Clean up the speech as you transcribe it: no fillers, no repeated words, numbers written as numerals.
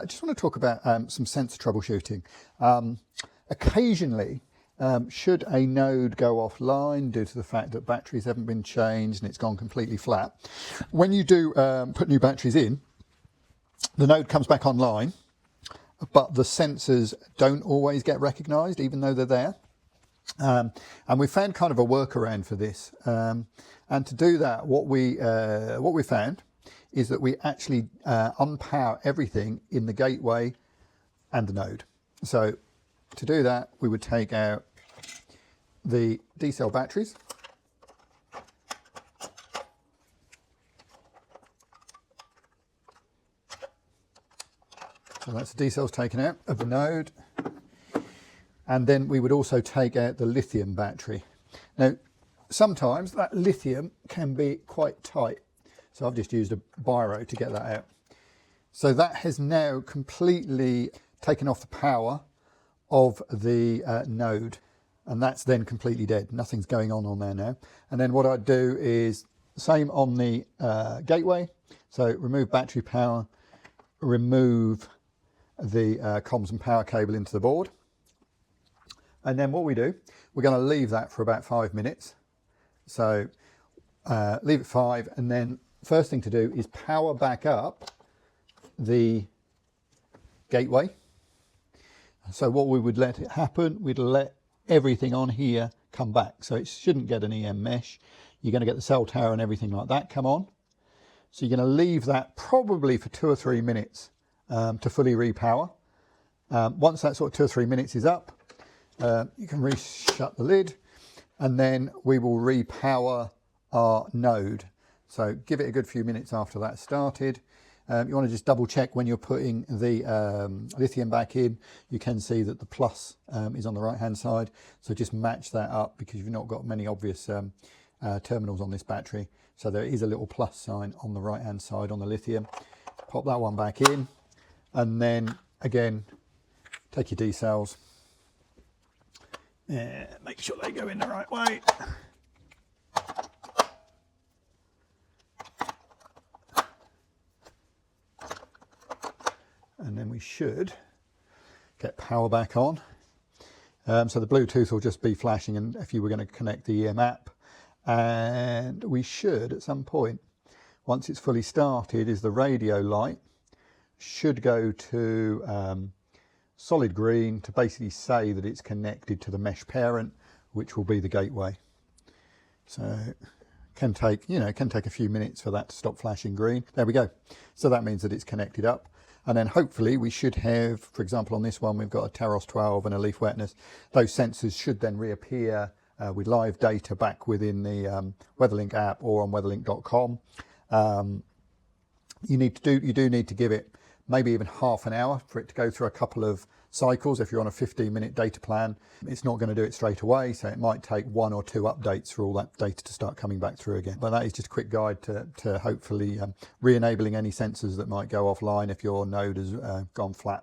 I just want to talk about some sensor troubleshooting. Occasionally, should a node go offline due to the fact that batteries haven't been changed and it's gone completely flat, when you do put new batteries in, the node comes back online, but the sensors don't always get recognised even though they're there. And we found kind of a workaround for this. And to do that, what we found is that we actually unpower everything in the gateway and the node. So to do that, we would take out the D-cell batteries. So that's the D-cells taken out of the node. And then we would also take out the lithium battery. Now, sometimes that lithium can be quite tight. So I've just used a biro to get that out. So that has now completely taken off the power of the node, and that's then completely dead. Nothing's going on there now. And then what I'd do is same on the gateway. So remove battery power, remove the comms and power cable into the board. And then what we do, we're going to leave that for about 5 minutes. So leave it 5, and then first thing to do is power back up the gateway. So what we would let it happen, we'd let everything on here come back. So it shouldn't get an EM mesh. You're going to get the cell tower and everything like that come on. So you're going to leave that probably for 2 or 3 minutes to fully repower. Once that sort of 2 or 3 minutes is up, you can shut the lid, and then we will repower our node. So give it a good few minutes after that's started. You want to just double check when you're putting the lithium back in. You can see that the plus is on the right hand side, so just match that up because you've not got many obvious terminals on this battery. So there is a little plus sign on the right hand side on the lithium. Pop that one back in, and then again take your D cells, make sure they go in the right way. And then we should get power back on. So the Bluetooth will just be flashing, and if you were going to connect the EM app, and we should at some point, once it's fully started, is the radio light should go to solid green to basically say that it's connected to the mesh parent, which will be the gateway. So can take, can take a few minutes for that to stop flashing green. There we go. So that means that it's connected up. And then hopefully we should have, for example, on this one, we've got a Teros 12 and a leaf wetness. Those sensors should then reappear with live data back within the WeatherLink app or on weatherlink.com. You do need to give it maybe even half an hour for it to go through a couple of cycles. If you're on a 15-minute data plan, it's not going to do it straight away, so it might take 1 or 2 updates for all that data to start coming back through again. But that is just a quick guide to hopefully re-enabling any sensors that might go offline if your node has gone flat.